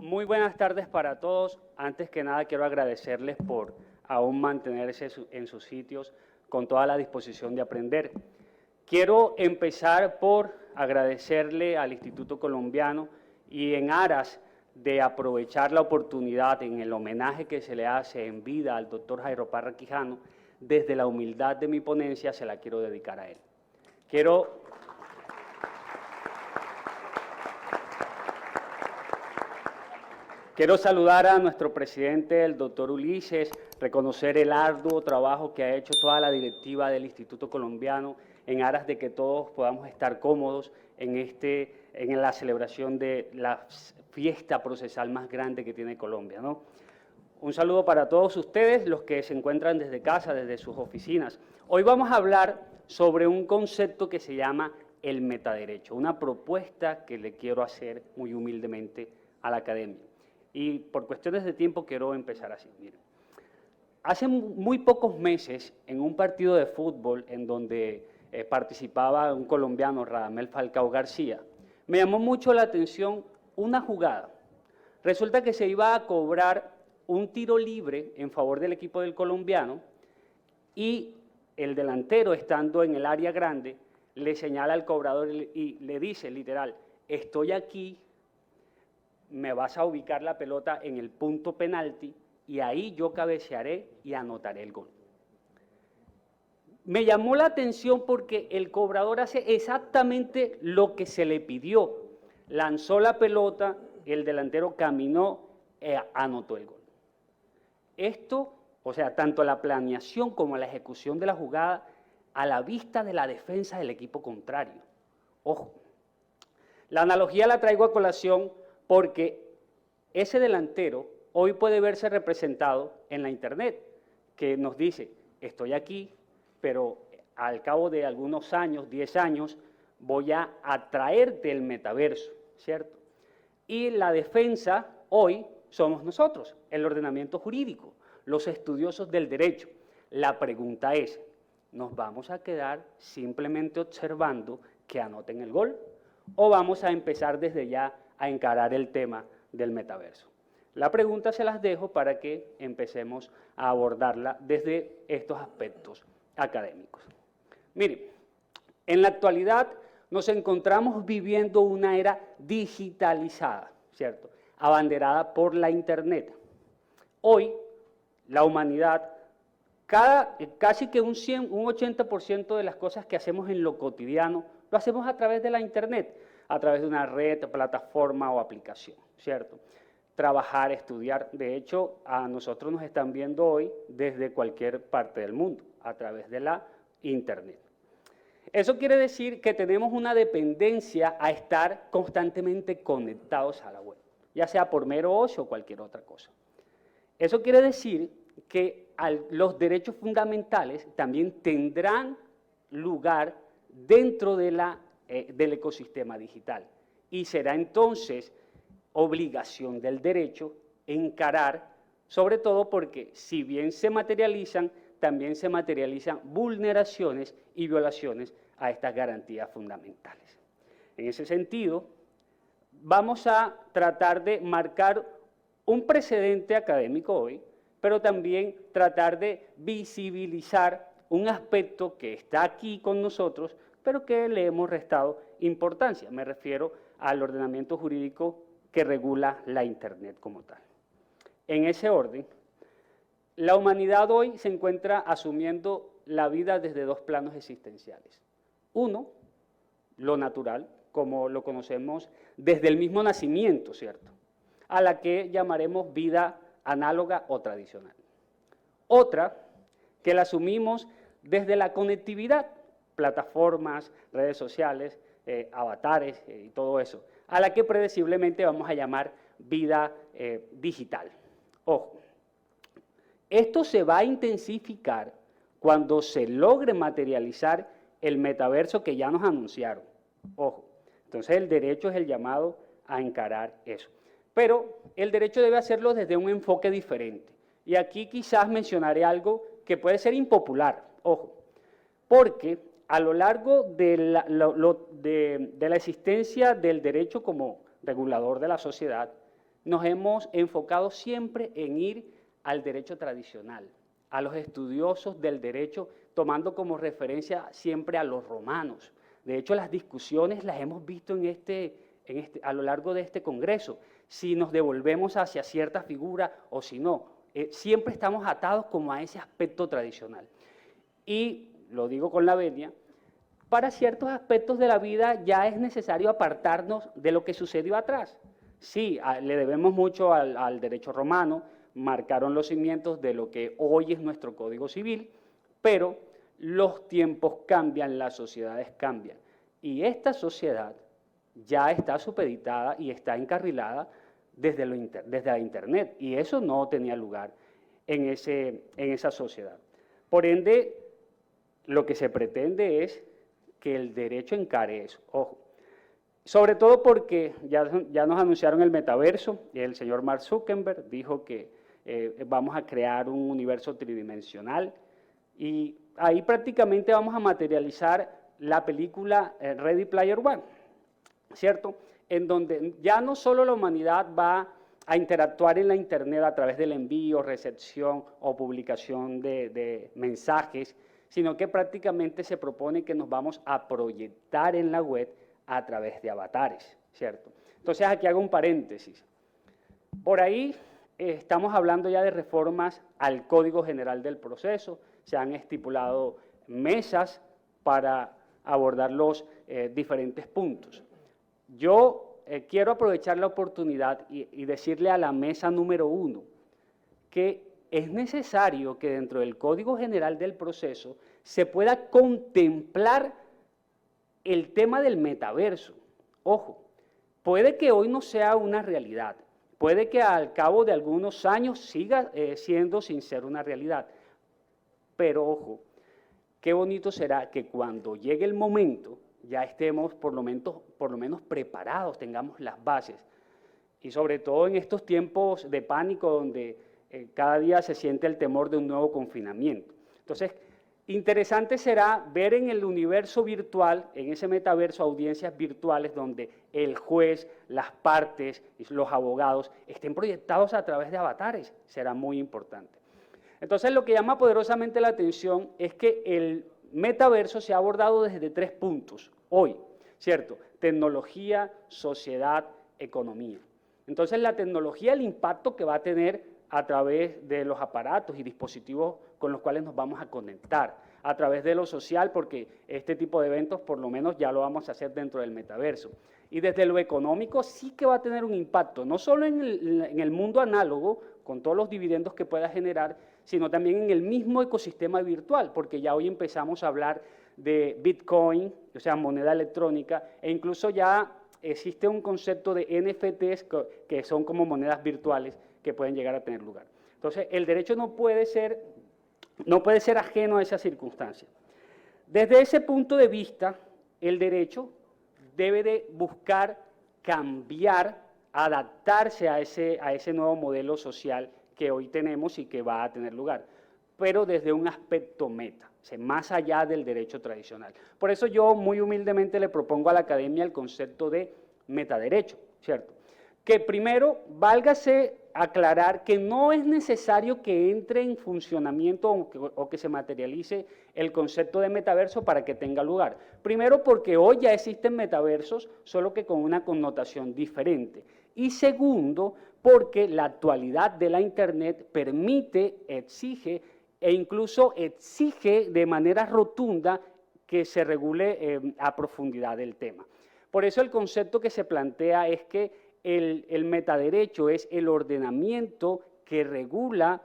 Muy buenas tardes para todos. Antes que nada quiero agradecerles por aún mantenerse en sus sitios con toda la disposición de aprender. Quiero empezar por agradecerle al Instituto Colombiano y en aras de aprovechar la oportunidad en el homenaje que se le hace en vida al doctor Jairo Parra Quijano, desde la humildad de mi ponencia se la quiero dedicar a él. Quiero saludar a nuestro presidente, el doctor Ulises, reconocer el arduo trabajo que ha hecho toda la directiva del Instituto Colombiano en aras de que todos podamos estar cómodos en la celebración de la fiesta procesal más grande que tiene Colombia, ¿no? Un saludo para todos ustedes, los que se encuentran desde casa, desde sus oficinas. Hoy vamos a hablar sobre un concepto que se llama el metaderecho, una propuesta que le quiero hacer muy humildemente a la academia. Y por cuestiones de tiempo quiero empezar así. Miren, hace muy pocos meses, en un partido de fútbol en donde participaba un colombiano, Radamel Falcao García, me llamó mucho la atención una jugada. Resulta que se iba a cobrar un tiro libre en favor del equipo del colombiano y el delantero, estando en el área grande, le señala al cobrador y le dice literal: estoy aquí, me vas a ubicar la pelota en el punto penalti y ahí yo cabecearé y anotaré el gol. Me llamó la atención porque el cobrador hace exactamente lo que se le pidió. Lanzó la pelota, el delantero caminó, anotó el gol. Esto, o sea, tanto la planeación como la ejecución de la jugada a la vista de la defensa del equipo contrario. Ojo, la analogía la traigo a colación porque ese delantero hoy puede verse representado en la internet, que nos dice: estoy aquí, pero al cabo de algunos años, 10 años, voy a atraerte el metaverso, ¿cierto? Y la defensa hoy somos nosotros, el ordenamiento jurídico, los estudiosos del derecho. La pregunta es: ¿nos vamos a quedar simplemente observando que anoten el gol? ¿O vamos a empezar desde ya a encarar el tema del metaverso? La pregunta se las dejo para que empecemos a abordarla desde estos aspectos académicos. Miren, en la actualidad nos encontramos viviendo una era digitalizada, ¿cierto?, abanderada por la Internet. Hoy, la humanidad, casi que un 80% de las cosas que hacemos en lo cotidiano, lo hacemos a través de la Internet, a través de una red, plataforma o aplicación, ¿cierto? Trabajar, estudiar. De hecho, a nosotros nos están viendo hoy desde cualquier parte del mundo, a través de la Internet. Eso quiere decir que tenemos una dependencia a estar constantemente conectados a la web, ya sea por mero ocio o cualquier otra cosa. Eso quiere decir que los derechos fundamentales también tendrán lugar dentro de del ecosistema digital y será entonces obligación del derecho encarar, sobre todo porque si bien se materializan, también se materializan vulneraciones y violaciones a estas garantías fundamentales. En ese sentido, vamos a tratar de marcar un precedente académico hoy, pero también tratar de visibilizar un aspecto que está aquí con nosotros, pero que le hemos restado importancia. Me refiero al ordenamiento jurídico que regula la Internet como tal. En ese orden, la humanidad hoy se encuentra asumiendo la vida desde dos planos existenciales. Uno, lo natural, como lo conocemos desde el mismo nacimiento, ¿cierto?, a la que llamaremos vida análoga o tradicional. Otra, que la asumimos desde la conectividad, plataformas, redes sociales, avatares y todo eso, a la que predeciblemente vamos a llamar vida digital. Ojo, esto se va a intensificar cuando se logre materializar el metaverso que ya nos anunciaron. Ojo, entonces el derecho es el llamado a encarar eso. Pero el derecho debe hacerlo desde un enfoque diferente. Y aquí quizás mencionaré algo que puede ser impopular, ojo, porque a lo largo de la existencia del derecho como regulador de la sociedad, nos hemos enfocado siempre en ir al derecho tradicional, a los estudiosos del derecho, tomando como referencia siempre a los romanos. De hecho, las discusiones las hemos visto a lo largo de este Congreso, si nos devolvemos hacia cierta figura o si no. Siempre estamos atados como a ese aspecto tradicional. Y, lo digo con la venia, para ciertos aspectos de la vida ya es necesario apartarnos de lo que sucedió atrás. Sí, le debemos mucho al derecho romano, marcaron los cimientos de lo que hoy es nuestro Código Civil, pero los tiempos cambian, las sociedades cambian. Y esta sociedad ya está supeditada y está encarrilada desde la Internet, y eso no tenía lugar en esa sociedad. Por ende, lo que se pretende es que el derecho encare eso. Ojo, sobre todo porque ya nos anunciaron el metaverso, el señor Mark Zuckerberg dijo que vamos a crear un universo tridimensional y ahí prácticamente vamos a materializar la película Ready Player One, ¿cierto? En donde ya no solo la humanidad va a interactuar en la Internet a través del envío, recepción o publicación de mensajes, sino que prácticamente se propone que nos vamos a proyectar en la web a través de avatares, ¿cierto? Entonces aquí hago un paréntesis. Por ahí estamos hablando ya de reformas al Código General del Proceso, se han estipulado mesas para abordar los diferentes puntos. Yo quiero aprovechar la oportunidad y decirle a la mesa número 1 que es necesario que dentro del Código General del Proceso se pueda contemplar el tema del metaverso. Ojo, puede que hoy no sea una realidad, puede que al cabo de algunos años siga siendo sin ser una realidad, pero ojo, qué bonito será que cuando llegue el momento ya estemos por lo menos preparados, tengamos las bases, y sobre todo en estos tiempos de pánico donde cada día se siente el temor de un nuevo confinamiento. Entonces, interesante será ver en el universo virtual, en ese metaverso, audiencias virtuales donde el juez, las partes y los abogados estén proyectados a través de avatares. Será muy importante. Entonces, lo que llama poderosamente la atención es que el metaverso se ha abordado desde 3 puntos hoy, ¿cierto? Tecnología, sociedad, economía. Entonces, la tecnología, el impacto que va a tener a través de los aparatos y dispositivos con los cuales nos vamos a conectar, a través de lo social, porque este tipo de eventos por lo menos ya lo vamos a hacer dentro del metaverso. Y desde lo económico sí que va a tener un impacto, no solo en el mundo análogo, con todos los dividendos que pueda generar, sino también en el mismo ecosistema virtual, porque ya hoy empezamos a hablar de Bitcoin, o sea, moneda electrónica, e incluso ya existe un concepto de NFTs que son como monedas virtuales que pueden llegar a tener lugar. Entonces, el derecho no puede ser ajeno a esa circunstancia. Desde ese punto de vista, el derecho debe de buscar cambiar, adaptarse a ese nuevo modelo social que hoy tenemos y que va a tener lugar, pero desde un aspecto meta, o sea, más allá del derecho tradicional. Por eso yo muy humildemente le propongo a la academia el concepto de metaderecho, ¿cierto? Que primero, válgase aclarar que no es necesario que entre en funcionamiento o que se materialice el concepto de metaverso para que tenga lugar. Primero, porque hoy ya existen metaversos, solo que con una connotación diferente. Y segundo, porque la actualidad de la Internet permite, exige e incluso exige de manera rotunda que se regule a profundidad el tema. Por eso el concepto que se plantea es que el metaderecho es el ordenamiento que regula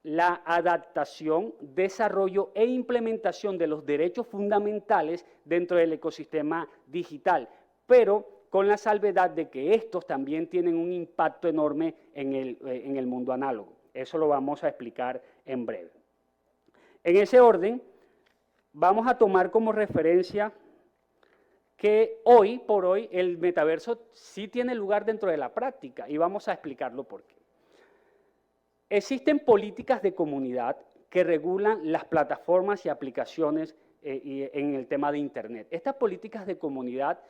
la adaptación, desarrollo e implementación de los derechos fundamentales dentro del ecosistema digital, pero con la salvedad de que estos también tienen un impacto enorme en el mundo análogo. Eso lo vamos a explicar en breve. En ese orden, vamos a tomar como referencia que hoy por hoy el metaverso sí tiene lugar dentro de la práctica y vamos a explicarlo por qué. Existen políticas de comunidad que regulan las plataformas y aplicaciones en el tema de Internet. Estas políticas de comunidad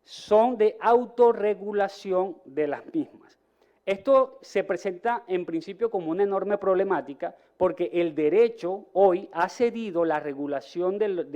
son de autorregulación de las mismas. Esto se presenta en principio como una enorme problemática porque el derecho hoy ha cedido la regulación del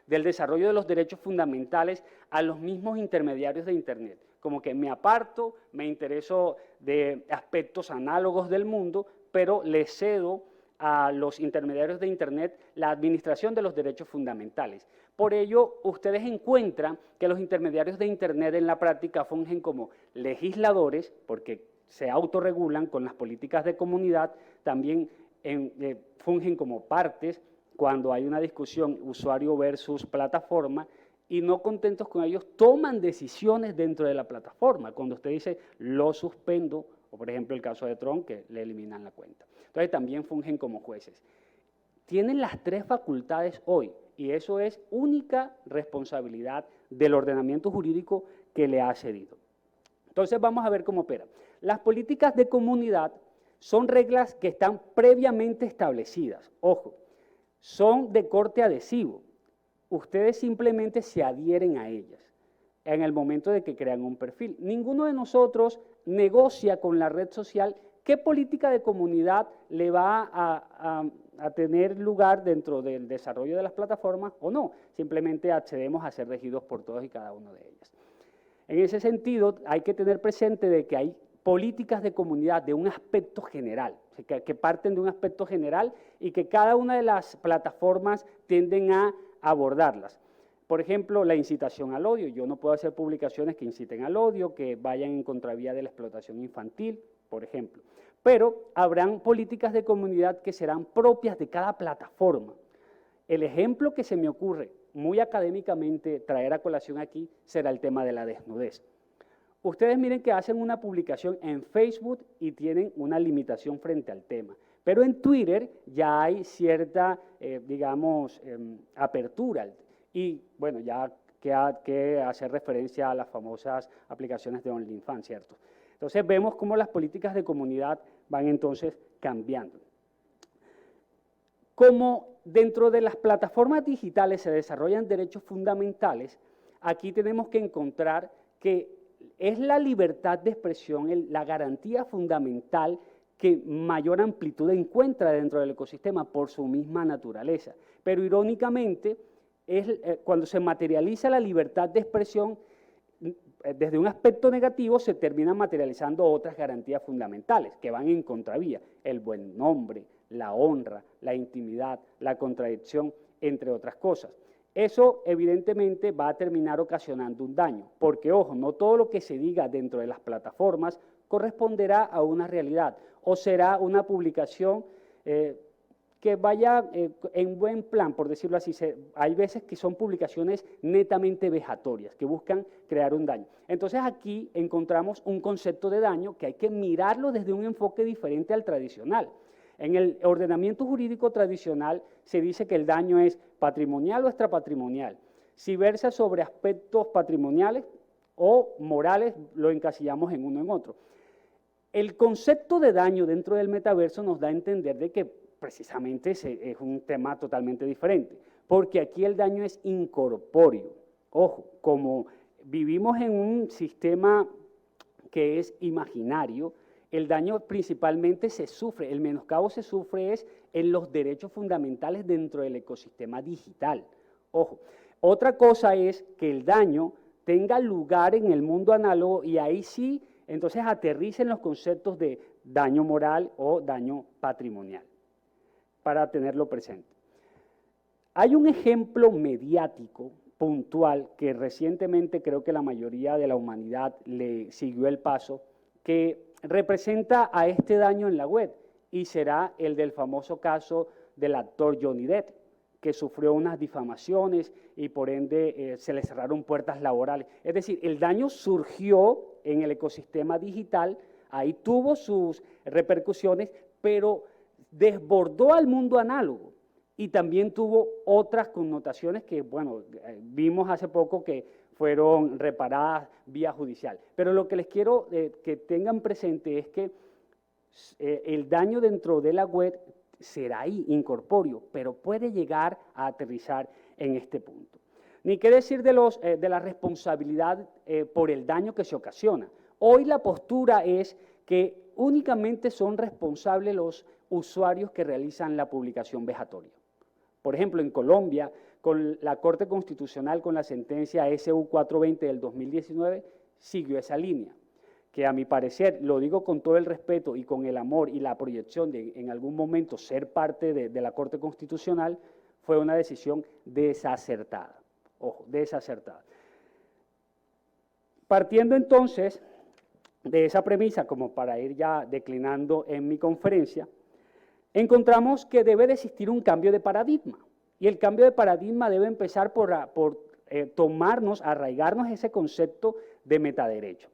desarrollo de los derechos fundamentales a los mismos intermediarios de Internet. Como que me aparto, me intereso de aspectos análogos del mundo, pero le cedo a los intermediarios de Internet la administración de los derechos fundamentales. Por ello, ustedes encuentran que los intermediarios de Internet en la práctica fungen como legisladores, porque se autorregulan con las políticas de comunidad, también fungen como partes cuando hay una discusión usuario versus plataforma, y no contentos con ellos, toman decisiones dentro de la plataforma. Cuando usted dice, lo suspendo, o por ejemplo el caso de Trump, que le eliminan la cuenta. Entonces también fungen como jueces. Tienen las tres facultades hoy, y eso es única responsabilidad del ordenamiento jurídico que le ha cedido. Entonces vamos a ver cómo opera. Las políticas de comunidad son reglas que están previamente establecidas. Ojo, son de corte adhesivo. Ustedes simplemente se adhieren a ellas en el momento de que crean un perfil. Ninguno de nosotros negocia con la red social qué política de comunidad le va a tener lugar dentro del desarrollo de las plataformas o no. Simplemente accedemos a ser regidos por todos y cada uno de ellas. En ese sentido, hay que tener presente de que hay políticas de comunidad de un aspecto general, que parten de un aspecto general y que cada una de las plataformas tienden a abordarlas. Por ejemplo, la incitación al odio. Yo no puedo hacer publicaciones que inciten al odio, que vayan en contravía de la explotación infantil, por ejemplo. Pero habrán políticas de comunidad que serán propias de cada plataforma. El ejemplo que se me ocurre, muy académicamente traer a colación aquí, será el tema de la desnudez. Ustedes miren que hacen una publicación en Facebook y tienen una limitación frente al tema. Pero en Twitter ya hay cierta, apertura. Y bueno, ya que hacer referencia a las famosas aplicaciones de OnlyFans, ¿cierto? Entonces vemos cómo las políticas de comunidad van entonces cambiando. Como dentro de las plataformas digitales se desarrollan derechos fundamentales, aquí tenemos que encontrar que es la libertad de expresión la garantía fundamental que mayor amplitud encuentra dentro del ecosistema por su misma naturaleza. Pero irónicamente, cuando se materializa la libertad de expresión, desde un aspecto negativo se terminan materializando otras garantías fundamentales que van en contravía, el buen nombre, la honra, la intimidad, la contradicción, entre otras cosas. Eso evidentemente va a terminar ocasionando un daño, porque ojo, no todo lo que se diga dentro de las plataformas corresponderá a una realidad o será una publicación que vaya en buen plan, por decirlo así. Hay veces que son publicaciones netamente vejatorias, que buscan crear un daño. Entonces aquí encontramos un concepto de daño que hay que mirarlo desde un enfoque diferente al tradicional. En el ordenamiento jurídico tradicional se dice que el daño es patrimonial o extrapatrimonial. Si versa sobre aspectos patrimoniales o morales, lo encasillamos en uno en otro. El concepto de daño dentro del metaverso nos da a entender de que precisamente es un tema totalmente diferente, porque aquí el daño es incorpóreo. Ojo, como vivimos en un sistema que es imaginario, el daño principalmente se sufre, el menoscabo se sufre es en los derechos fundamentales dentro del ecosistema digital. Ojo, otra cosa es que el daño tenga lugar en el mundo análogo y ahí sí, entonces aterricen los conceptos de daño moral o daño patrimonial, para tenerlo presente. Hay un ejemplo mediático puntual que recientemente creo que la mayoría de la humanidad le siguió el paso, que representa a este daño en la web, y será el del famoso caso del actor Johnny Depp, que sufrió unas difamaciones y por ende se le cerraron puertas laborales. Es decir, el daño surgió en el ecosistema digital, ahí tuvo sus repercusiones, pero desbordó al mundo análogo y también tuvo otras connotaciones que, bueno, vimos hace poco que fueron reparadas vía judicial. Pero lo que les quiero que tengan presente es que el daño dentro de la web será ahí incorpóreo, pero puede llegar a aterrizar en este punto. Ni qué decir de la responsabilidad por el daño que se ocasiona. Hoy la postura es que únicamente son responsables los usuarios que realizan la publicación vejatoria. Por ejemplo, en Colombia, con la Corte Constitucional, con la sentencia SU 420 del 2019, siguió esa línea, que a mi parecer, lo digo con todo el respeto y con el amor y la proyección de en algún momento ser parte de la Corte Constitucional, fue una decisión desacertada. Ojo, desacertada. Partiendo entonces de esa premisa, como para ir ya declinando en mi conferencia, encontramos que debe de existir un cambio de paradigma. Y el cambio de paradigma debe empezar por tomarnos, arraigarnos ese concepto de metaderecho.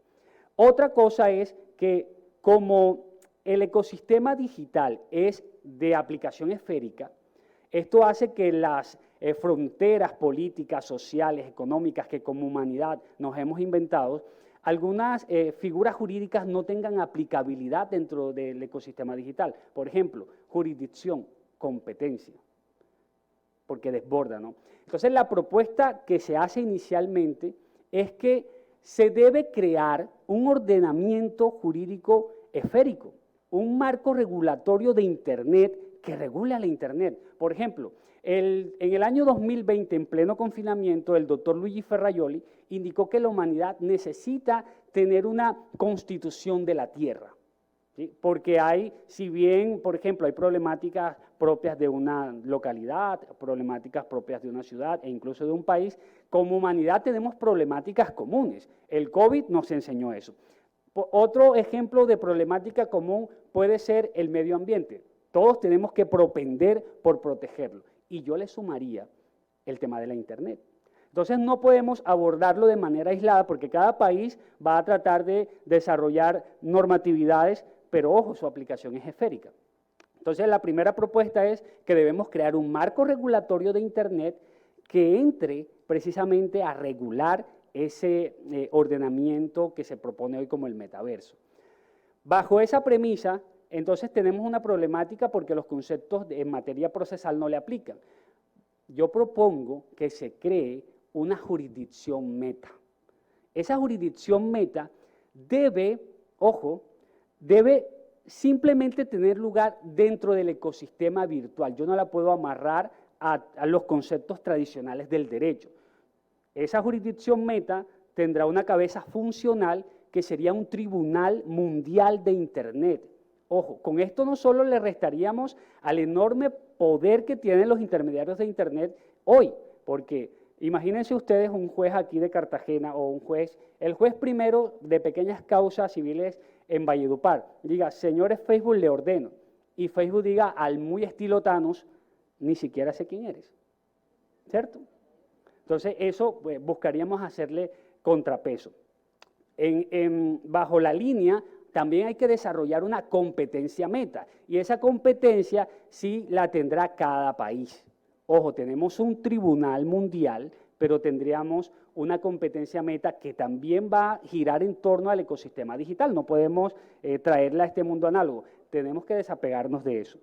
Otra cosa es que como el ecosistema digital es de aplicación esférica, esto hace que las fronteras políticas, sociales, económicas que como humanidad nos hemos inventado, algunas figuras jurídicas no tengan aplicabilidad dentro del ecosistema digital. Por ejemplo, jurisdicción, competencia, porque desborda, ¿no? Entonces, la propuesta que se hace inicialmente es que se debe crear un ordenamiento jurídico esférico, un marco regulatorio de Internet que regule a la Internet. Por ejemplo, en el año 2020, en pleno confinamiento, el doctor Luigi Ferrajoli indicó que la humanidad necesita tener una constitución de la Tierra, ¿sí? Porque hay, si bien, por ejemplo, hay problemáticas propias de una localidad, problemáticas propias de una ciudad e incluso de un país, como humanidad tenemos problemáticas comunes. El COVID nos enseñó eso. Otro ejemplo de problemática común puede ser el medio ambiente. Todos tenemos que propender por protegerlo. Y yo le sumaría el tema de la Internet. Entonces no podemos abordarlo de manera aislada porque cada país va a tratar de desarrollar normatividades, pero ojo, su aplicación es esférica. Entonces la primera propuesta es que debemos crear un marco regulatorio de Internet que entre precisamente a regular ese ordenamiento que se propone hoy como el metaverso. Bajo esa premisa, entonces tenemos una problemática porque los conceptos en materia procesal no le aplican. Yo propongo que se cree una jurisdicción meta. Esa jurisdicción meta debe, ojo, debe simplemente tener lugar dentro del ecosistema virtual. Yo no la puedo amarrar a los conceptos tradicionales del derecho. Esa jurisdicción meta tendrá una cabeza funcional que sería un tribunal mundial de Internet. Ojo, con esto no solo le restaríamos al enorme poder que tienen los intermediarios de Internet hoy, porque imagínense ustedes un juez aquí de Cartagena o el juez primero de pequeñas causas civiles en Valledupar, diga, señores Facebook, le ordeno, y Facebook diga al muy estilo Thanos, ni siquiera sé quién eres, ¿cierto? Entonces eso pues, buscaríamos hacerle contrapeso. Bajo la línea también hay que desarrollar una competencia meta, y esa competencia sí la tendrá cada país. Ojo, tenemos un tribunal mundial, pero tendríamos una competencia meta que también va a girar en torno al ecosistema digital. No podemos traerla a este mundo análogo, tenemos que desapegarnos de eso.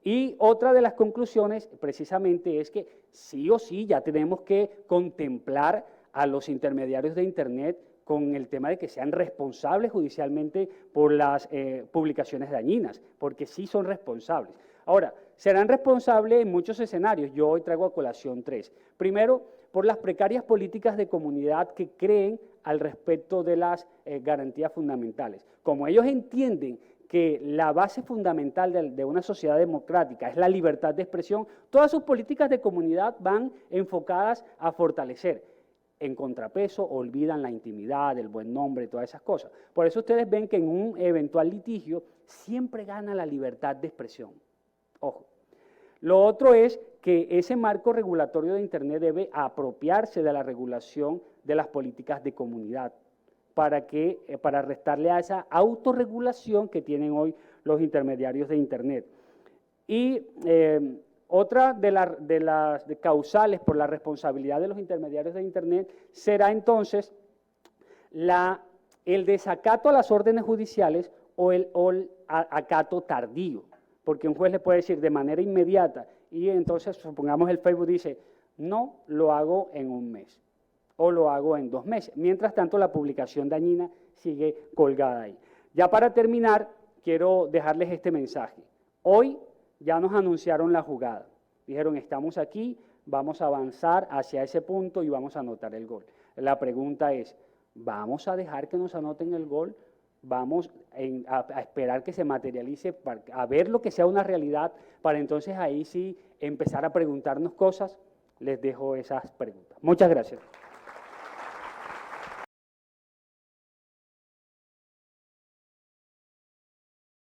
Y otra de las conclusiones precisamente es que sí o sí ya tenemos que contemplar a los intermediarios de Internet con el tema de que sean responsables judicialmente por las publicaciones dañinas, porque sí son responsables. Ahora, serán responsables en muchos escenarios. Yo hoy traigo a colación tres. Primero, por las precarias políticas de comunidad que creen al respecto de las garantías fundamentales. Como ellos entienden que la base fundamental de una sociedad democrática es la libertad de expresión, todas sus políticas de comunidad van enfocadas a fortalecer. En contrapeso, olvidan la intimidad, el buen nombre, todas esas cosas. Por eso ustedes ven que en un eventual litigio siempre gana la libertad de expresión. Ojo. Lo otro es que ese marco regulatorio de Internet debe apropiarse de la regulación de las políticas de comunidad para restarle a esa autorregulación que tienen hoy los intermediarios de Internet. Y otra de las causales por la responsabilidad de los intermediarios de Internet será entonces el desacato a las órdenes judiciales o el acato tardío, porque un juez le puede decir de manera inmediata y entonces supongamos el Facebook dice, no lo hago en un mes. o lo hago en 2 meses. Mientras tanto, la publicación dañina sigue colgada ahí. Ya para terminar, quiero dejarles este mensaje. Hoy ya nos anunciaron la jugada. Dijeron, estamos aquí, vamos a avanzar hacia ese punto y vamos a anotar el gol. La pregunta es, ¿vamos a dejar que nos anoten el gol? ¿Vamos a esperar que se materialice, a ver lo que sea una realidad, para entonces ahí sí empezar a preguntarnos cosas? Les dejo esas preguntas. Muchas gracias.